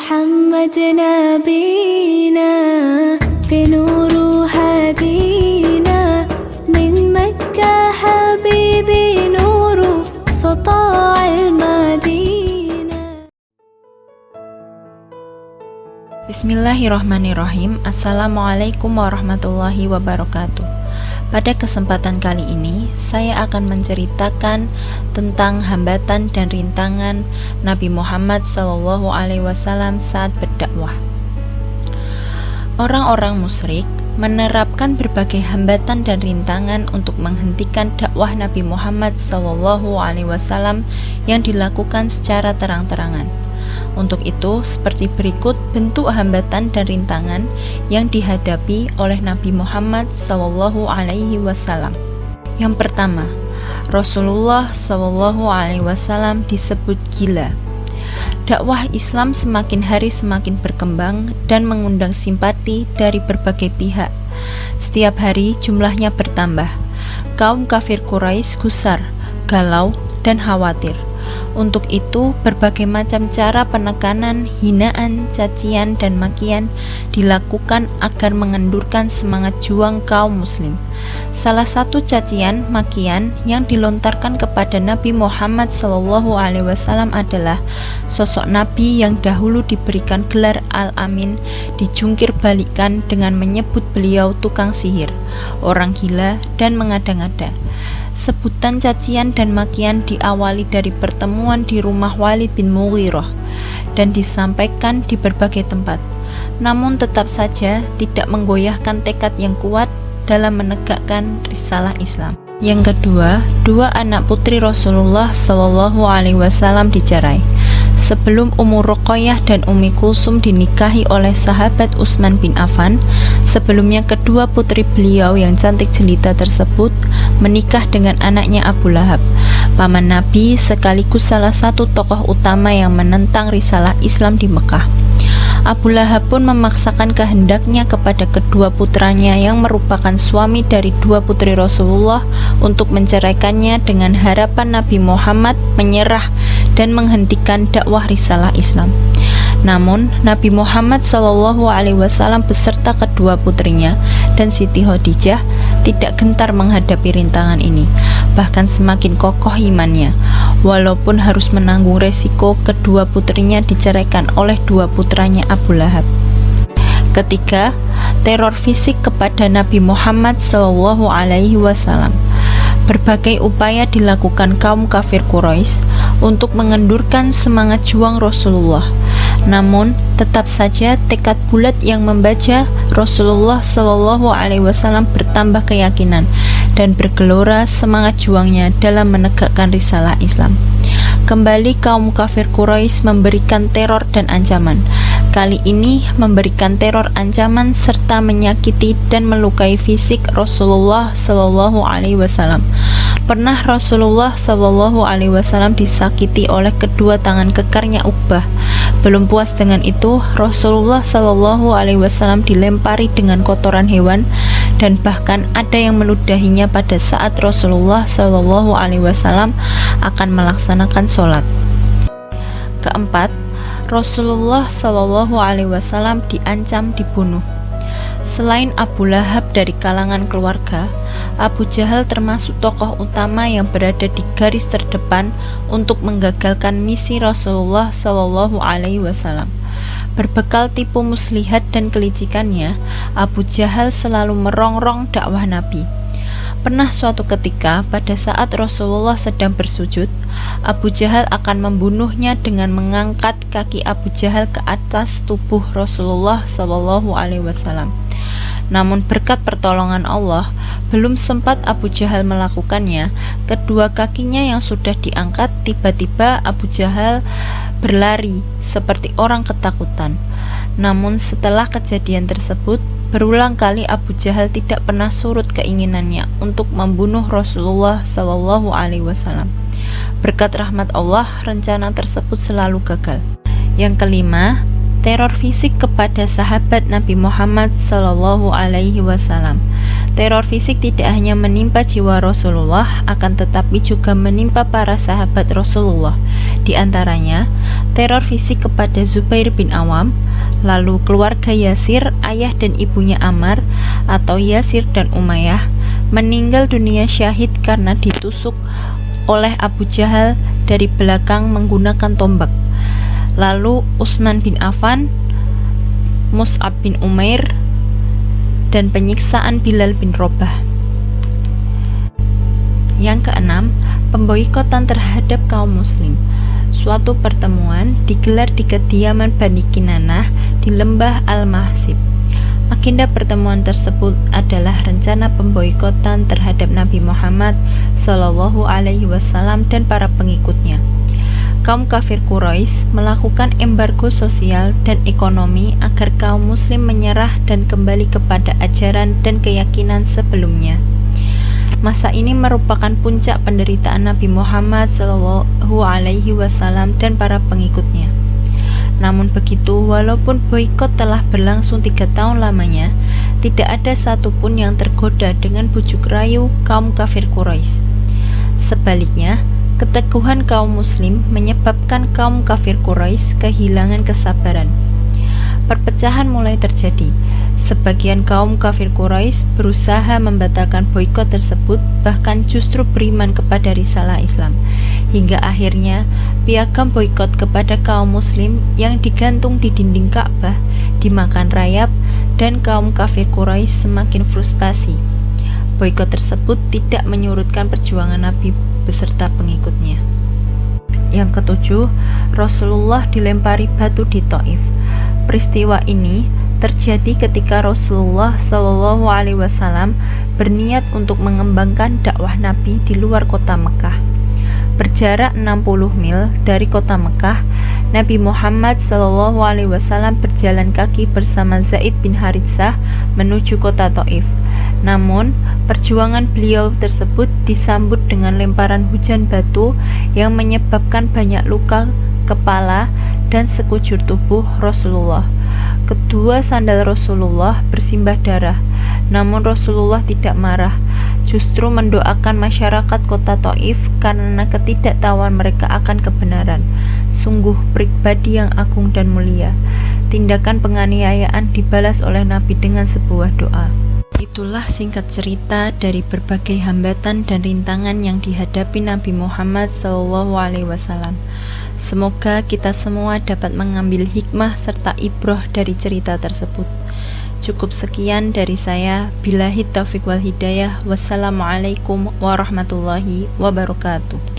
محمد نبينا بنور هدينا من مكة حبيبي نور سطاع المدينة. Bismillahirrahmanirrahim. Assalamualaikum warahmatullahi wabarakatuh. Pada kesempatan kali ini, saya akan menceritakan tentang hambatan dan rintangan Nabi Muhammad SAW saat berdakwah. Orang-orang musyrik menerapkan berbagai hambatan dan rintangan untuk menghentikan dakwah Nabi Muhammad SAW yang dilakukan secara terang-terangan. Untuk itu, seperti berikut bentuk hambatan dan rintangan yang dihadapi oleh Nabi Muhammad SAW. Yang pertama, Rasulullah SAW disebut gila. Dakwah Islam semakin hari semakin berkembang dan mengundang simpati dari berbagai pihak. Setiap hari jumlahnya bertambah. Kaum kafir Quraisy gusar, galau, dan khawatir. Untuk itu, berbagai macam cara penekanan, hinaan, cacian, dan makian dilakukan agar mengendurkan semangat juang kaum muslim. Salah satu cacian, makian yang dilontarkan kepada Nabi Muhammad SAW adalah sosok Nabi yang dahulu diberikan gelar Al-Amin dijungkir balikan dengan menyebut beliau tukang sihir, orang gila, dan mengada-ngada. Sebutan cacian dan makian diawali dari pertemuan di rumah Walid bin Mughirah dan disampaikan di berbagai tempat, namun tetap saja tidak menggoyahkan tekad yang kuat dalam menegakkan risalah Islam. Yang kedua, dua anak putri Rasulullah SAW dicerai. Sebelum Ummu Ruqayyah dan Ummi Kulsum dinikahi oleh sahabat Utsman bin Affan, sebelumnya kedua putri beliau yang cantik jelita tersebut menikah dengan anaknya Abu Lahab, paman Nabi sekaligus salah satu tokoh utama yang menentang risalah Islam di Mekah. Abu Lahab pun memaksakan kehendaknya kepada kedua putranya yang merupakan suami dari dua putri Rasulullah untuk menceraikannya dengan harapan Nabi Muhammad menyerah dan menghentikan dakwah risalah Islam. Namun, Nabi Muhammad SAW beserta kedua putrinya dan Siti Khadijah tidak gentar menghadapi rintangan ini, bahkan semakin kokoh imannya, walaupun harus menanggung resiko kedua putrinya diceraikan oleh dua putranya Abu Lahab. Ketiga, teror fisik kepada Nabi Muhammad SAW. Berbagai upaya dilakukan kaum kafir Quraisy untuk mengendurkan semangat juang Rasulullah. Namun, tetap saja tekad bulat yang membaca Rasulullah SAW bertambah keyakinan dan bergelora semangat juangnya dalam menegakkan risalah Islam. Kembali kaum kafir Quraisy memberikan teror dan ancaman. Kali ini memberikan teror ancaman serta menyakiti dan melukai fisik Rasulullah SAW. Pernah Rasulullah SAW disakiti oleh kedua tangan kekarnya Uqbah. Belum puas dengan itu, Rasulullah SAW dilempari dengan kotoran hewan dan bahkan ada yang meludahinya pada saat Rasulullah SAW akan melaksanakan sholat. Keempat, Rasulullah SAW diancam dibunuh. Selain Abu Lahab dari kalangan keluarga, Abu Jahal termasuk tokoh utama yang berada di garis terdepan untuk menggagalkan misi Rasulullah SAW. Berbekal tipu muslihat dan kelicikannya, Abu Jahal selalu merongrong dakwah Nabi. Pernah suatu ketika pada saat Rasulullah sedang bersujud, Abu Jahal akan membunuhnya dengan mengangkat kaki Abu Jahal ke atas tubuh Rasulullah SAW. Namun berkat pertolongan Allah, belum sempat Abu Jahal melakukannya, kedua kakinya yang sudah diangkat tiba-tiba Abu Jahal berlari seperti orang ketakutan. Namun setelah kejadian tersebut, berulang kali Abu Jahal tidak pernah surut keinginannya untuk membunuh Rasulullah SAW. Berkat rahmat Allah, rencana tersebut selalu gagal. Yang kelima, teror fisik kepada sahabat Nabi Muhammad SAW. Teror fisik tidak hanya menimpa jiwa Rasulullah, akan tetapi juga menimpa para sahabat Rasulullah. Di antaranya, teror fisik kepada Zubair bin Awam, lalu keluarga Yasir, ayah dan ibunya Ammar atau Yasir dan Umayyah, meninggal dunia syahid karena ditusuk oleh Abu Jahal dari belakang menggunakan tombak. Lalu Utsman bin Affan, Mus'ab bin Umair, dan penyiksaan Bilal bin Rabah. Yang keenam, pemboikotan terhadap kaum muslim. Suatu pertemuan digelar di kediaman Bani Kinanah di lembah Al-Mahsib. Agenda pertemuan tersebut adalah rencana pemboikotan terhadap Nabi Muhammad SAW dan para pengikutnya. Kaum kafir Quraisy melakukan embargo sosial dan ekonomi agar kaum muslim menyerah dan kembali kepada ajaran dan keyakinan sebelumnya. Masa ini merupakan puncak penderitaan Nabi Muhammad SAW dan para pengikutnya. Namun begitu, walaupun boikot telah berlangsung 3 tahun lamanya, tidak ada satupun yang tergoda dengan bujuk rayu kaum kafir Quraisy. Sebaliknya, keteguhan kaum muslim menyebabkan kaum kafir Quraisy kehilangan kesabaran. Perpecahan mulai terjadi. Sebagian kaum kafir Quraisy berusaha membatalkan boikot tersebut, bahkan justru beriman kepada risalah Islam. Hingga akhirnya piagam boikot kepada kaum muslim yang digantung di dinding Ka'bah dimakan rayap dan kaum kafir Quraisy semakin frustasi. Boikot tersebut tidak menyurutkan perjuangan Nabi beserta pengikutnya. Yang ketujuh, Rasulullah dilempari batu di Thaif. Peristiwa ini terjadi ketika Rasulullah SAW berniat untuk mengembangkan dakwah Nabi di luar kota Mekah. Berjarak 60 mil dari kota Mekah, Nabi Muhammad SAW berjalan kaki bersama Zaid bin Haritsah menuju kota Thaif. Namun, perjuangan beliau tersebut disambut dengan lemparan hujan batu yang menyebabkan banyak luka kepala dan sekujur tubuh Rasulullah. Kedua sandal Rasulullah bersimbah darah, namun Rasulullah tidak marah, justru mendoakan masyarakat kota Thaif karena ketidaktahuan mereka akan kebenaran. Sungguh pribadi yang agung dan mulia. Tindakan penganiayaan dibalas oleh Nabi dengan sebuah doa. Itulah singkat cerita dari berbagai hambatan dan rintangan yang dihadapi Nabi Muhammad SAW. Semoga kita semua dapat mengambil hikmah serta ibroh dari cerita tersebut. Cukup sekian dari saya. Billahi taufiq wal hidayah. Wassalamualaikum warahmatullahi wabarakatuh.